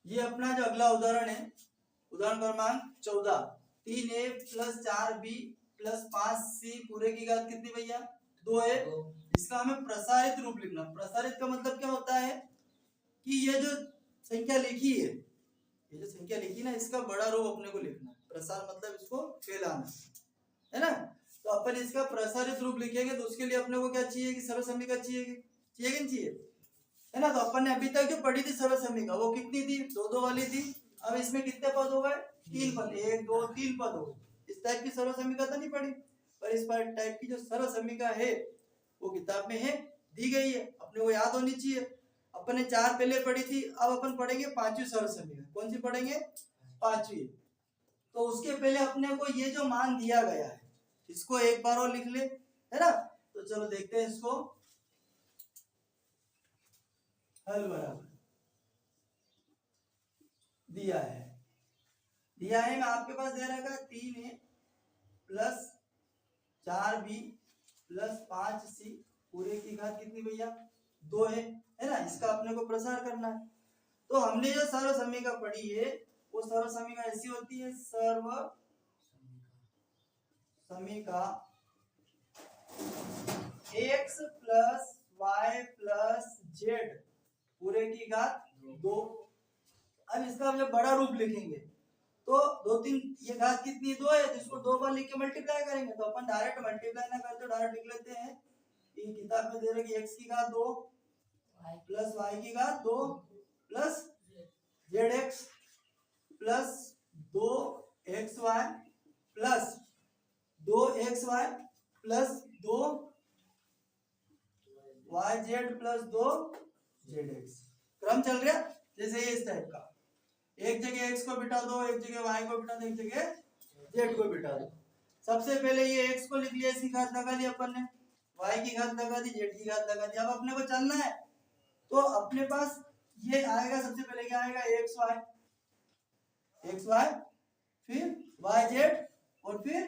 ये अपना जो अगला उदाहरण है, उदाहरण क्रमांक 14, 3a plus 4b plus 5c पूरे की घात कितनी भैया 2 है। इसका हमें प्रसारित रूप लिखना। प्रसारित का मतलब क्या होता है कि ये जो संख्या लिखी है, ये जो संख्या लिखी ना, इसका बड़ा रूप अपने को लिखना है। प्रसार मतलब इसको फैलाना है ना। तो अपन इसका प्रसारित रूप लिखेंगे तो उसके लिए अपने को क्या चाहिए कि सर्वसमीका चाहिए कि नहीं चाहिए, है ना। तो अपन ने अभी तक जो पढ़ी थी सर्वसमीका वो कितनी थी, 2-2 वाली थी। अब इसमें कितने पद हो गए, 3 पद, 1 2 3 पद हो गए। इस टाइप की सर्वसमीका तो नहीं पढ़ी, पर इस टाइप की जो सर्वसमीका है वो किताब में है, दी गई है, अपने को याद होनी चाहिए। अपन ने 4 पहले पढ़ी थी, अब अपन पढ़ेंगे 5वीं सर्वसमीका। कौन सी पढ़ेंगे, 5वीं। तो उसके पहले अपने को ये जो मान दिया गया है इसको एक बार और लिख ले, है ना। तो चलो देखते हैं इसको। हल बराबर दिया है मैं आपके पास दे रखा है 3a plus 4b plus 5c पूरे की घात कितनी भैया 2 है ना। इसका अपने को प्रसार करना है। तो हमने जो सर्वसमीका पढ़ी है वो सर्वसमीका ऐसी होती है, सर्व समीका x plus y plus z पूरे की घात 2। अब इसका हम जब बड़ा रूप लिखेंगे तो 2 3 ये घात कितनी 2 है, तो इसको 2 बार लिख के मल्टीप्लाई करेंगे। तो अपन डायरेक्ट मल्टीप्लाई ना करते डायरेक्ट लिख लेते हैं। ये किताब में दे रखी x की घात 2 प्लस y की घात 2 plus zx plus 2xy plus 2xy plus 2yz plus 2zx। क्रम चल रहा जैसे ये इस टाइप का, एक जगह x को बिठा दो, एक जगह y को बिठा दो, एक जगह z को बिठा दो। सबसे पहले ये x को लिख लिया, इसकी घात लगा दी अपन ने, y की घात लगा दी, z की घात लगा दी। अब अपने को चलना है तो अपने पास ये आएगा, सबसे पहले क्या आएगा xy फिर yz और फिर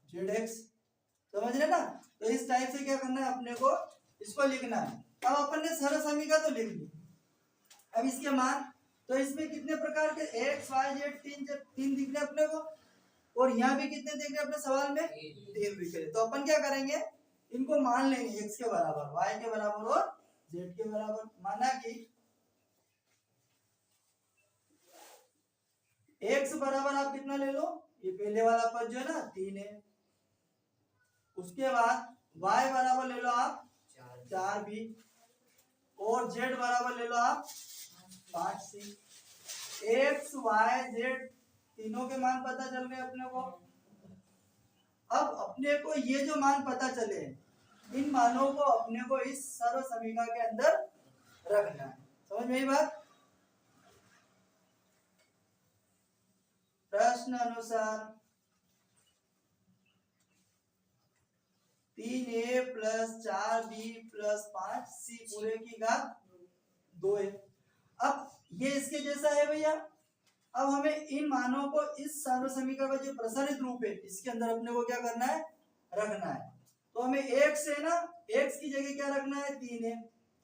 zx, समझ रहे ना। तो इस टाइप से क्या करना है अपने को, इसको लिखना है। अब अपन ने सर्वसमीका तो लिख ली, अब इसके मान, तो इसमें कितने प्रकार के x y z 3 दिख रहे अपने को, और यहाँ भी कितने दिख रहे अपने सवाल में 3 दिख रहे। तो अपन क्या करेंगे, इनको मान लेंगे x के बराबर, y के बराबर और z के बराबर। माना कि x बराबर आप कितना ले लो, ये पहले वाला पद जो है ना 3 है। उसके बाद y बराबर ले लो आप 4b और z बराबर ले लो आप 5c। x y z तीनों के मान पता चल गए अपने को। अब अपने को ये जो मान पता चले, इन मानों को अपने को इस सर्वसमीका के अंदर रखना है। समझ में आई बात। प्रश्न अनुसार 3a plus 4b plus 5c पूरे की घात 2 है। अब ये इसके जैसा है भैया। अब हमें इन मानों को इस सर्वसमीका का जो प्रसारित रूप है इसके अंदर अपने को क्या करना है, रखना है। तो हमें x है ना, x की जगह क्या रखना है 3 है,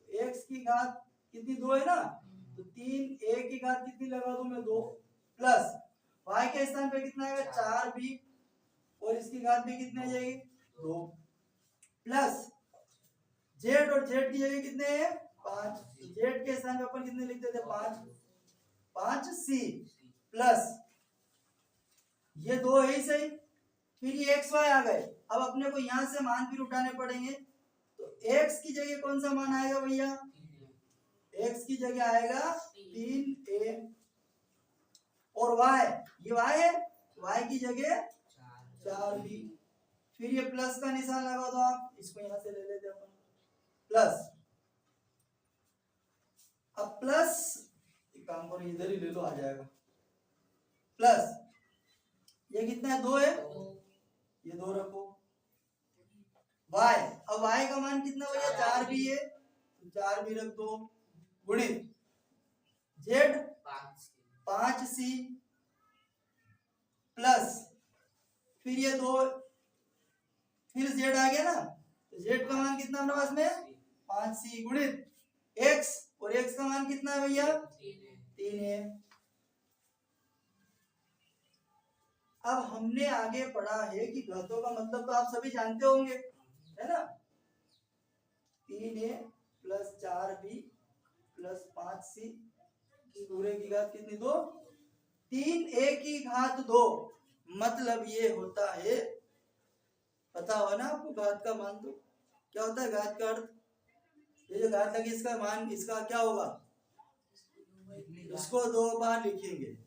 x की घात कितनी 2 है ना, तो 3a की घात कितनी लगा दूं मैं 2 प्लस y के स्थान पे कितना आएगा 4b और इसकी घात भी कितनी आ जाएगी 2 प्लस z और z की जगह कितने हैं 5, z के स्थान पे अपन कितने लिखते थे 5c प्लस ये 2 है ही सही, फिर ये x y आ गए। अब अपने को यहां से मान फिर उठाने पड़ेंगे। तो x की जगह कौन सा मान आएगा भैया, x की जगह आएगा 3a और y, ये y है, y की जगह 4b। फिर ये प्लस का निशान लगा दो आप, इसको यहां से ले लेते अपन प्लस। अब प्लस एक काम करो इधर ही ले लो, आ जाएगा प्लस ये कितना है 2 है, ये 2 रखो y। अब y का मान कितना भैया 4b है, तो 4b रख दो गुणित z 5c प्लस फिर ये 2, फिर z आ गया ना, तो z का मान कितना अपने पास में 5c गुणित x, और x का मान कितना है भैया 3 है। अब हमने आगे पढ़ा है कि घातों का मतलब तो आप सभी जानते होंगे, है ना। 3a plus 4b plus 5c पूरे की घात कितनी 2, 3a की घात 2, मतलब ये होता है, पता हो ना आपको घात का मान तो क्या होता है, घात का अर्थ, ये जो घात लगी इसका मान, इसका क्या होगा, इसको 2 बार लिखेंगे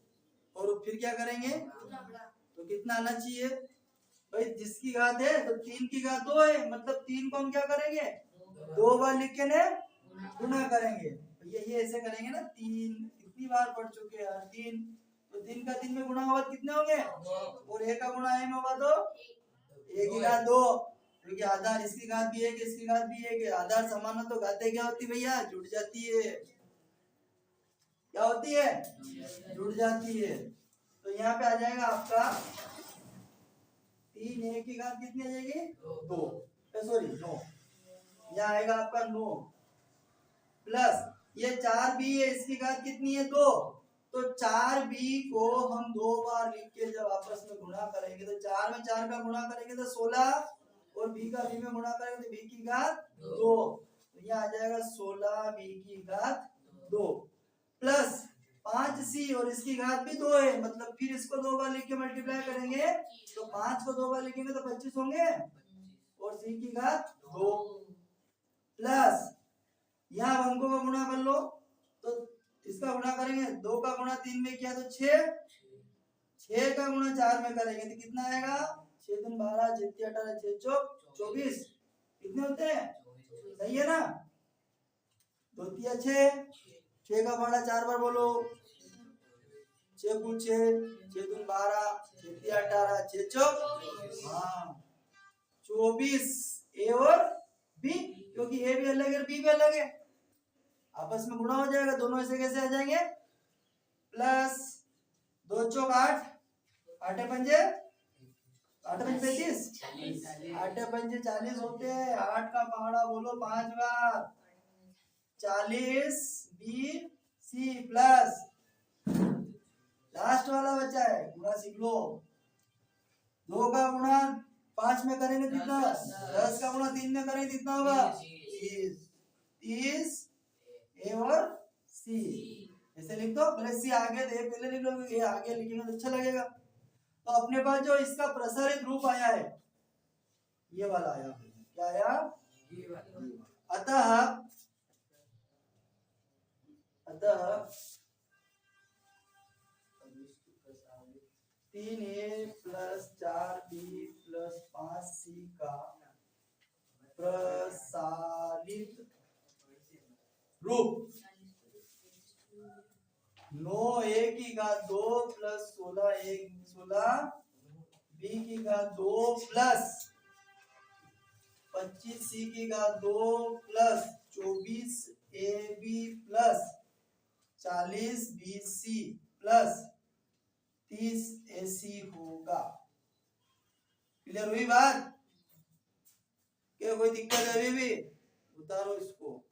और फिर क्या करेंगे, तो कितना आना चाहिए भाई, जिसकी घात है तो 3 की घात 2 है, मतलब 3 को हम क्या करेंगे 2 बार लिख के ने गुणा करेंगे, तो ये ऐसे करेंगे ना, 3 कितनी बार पढ़ चुके हैं 3, तो 3 का 3 में गुणा होगा कितने होंगे, और 1 का गुणा m होगा तो 1 की घात 2, क्योंकि आधार इसकी घात भी 1 इसकी घात भी 1 है, आधार समान हो तो घातें क्या होती भैया, जुड़ जाती है, क्या होती है, जुड़ जाती है। तो यहाँ पे आ जाएगा आपका 3a की घात कितनी आ जाएगी 2, सॉरी 9, यहाँ आएगा आपका 9 प्लस ये 4b है, इसकी घात कितनी है 2, तो 4b को हम 2 बार लिख के जब आपस में गुणा करेंगे तो 4 में 4 का गुणा करेंगे तो 16, और b का b में गुणा करेंगे तो b की घात 2, तो यहाँ आ जाएगा 16b की घात 2 प्लस 5c और इसकी घात भी 2 है, मतलब फिर इसको 2 बार लिख के मल्टीप्लाई करेंगे तो 5 को 2 बार लिखेंगे तो 25 होंगे, और c की घात 2 प्लस यहाँ अंकों का गुणा कर लो, तो इसका गुणा करेंगे 2 का गुणा 3 में किया तो 6, 6 का गुणा 4 में करेंगे तो कितना आएगा, 6 दूनी 12, 6 तीन 18, 6 चौक 24, कितने होते हैं, सही है ना, 2 तिया 6, 6 का बड़ा 4 बार बोलो, 6 गुण 6, 6 दूनी 12, 6 तिया 18, 6 चौक हाँ 24, ए और बी, क्योंकि ए भी अलग है और बी भी अलग है, आपस में गुणा हो जाएगा, दोनों ऐसे कैसे आ जाएंगे, प्लस 2 चौक 8, 8 पंजे 35, 8 पंजे 40 होते हैं, 8 का पहाड़ा बोलो 5 बार, 40 बी सी प्लस लास्ट वाला बचा है गुणा सीख लो, 2 का गुणा 5 में करेंगे कितना, 10 का गुणा 3 में करेंगे कितना होगा 30, ए और सी, ऐसे लिख दो, भले सी आगे दे पहले लिख लो, ये आगे लिखेंगे तो अच्छा लगेगा। तो अपने पास जो इसका प्रसारित रूप आया है ये वाला आया, क्या आया, अतः 3a plus 4b plus 5c का प्रसारित रूप 9a की घात 2 प्लस 16b की घात 2 प्लस 25c की घात 2 plus 24ab plus 40bc plus 30ac होगा। क्लियर हुई बात, क्या कोई दिक्कत है अभी भी, उतारो इसको।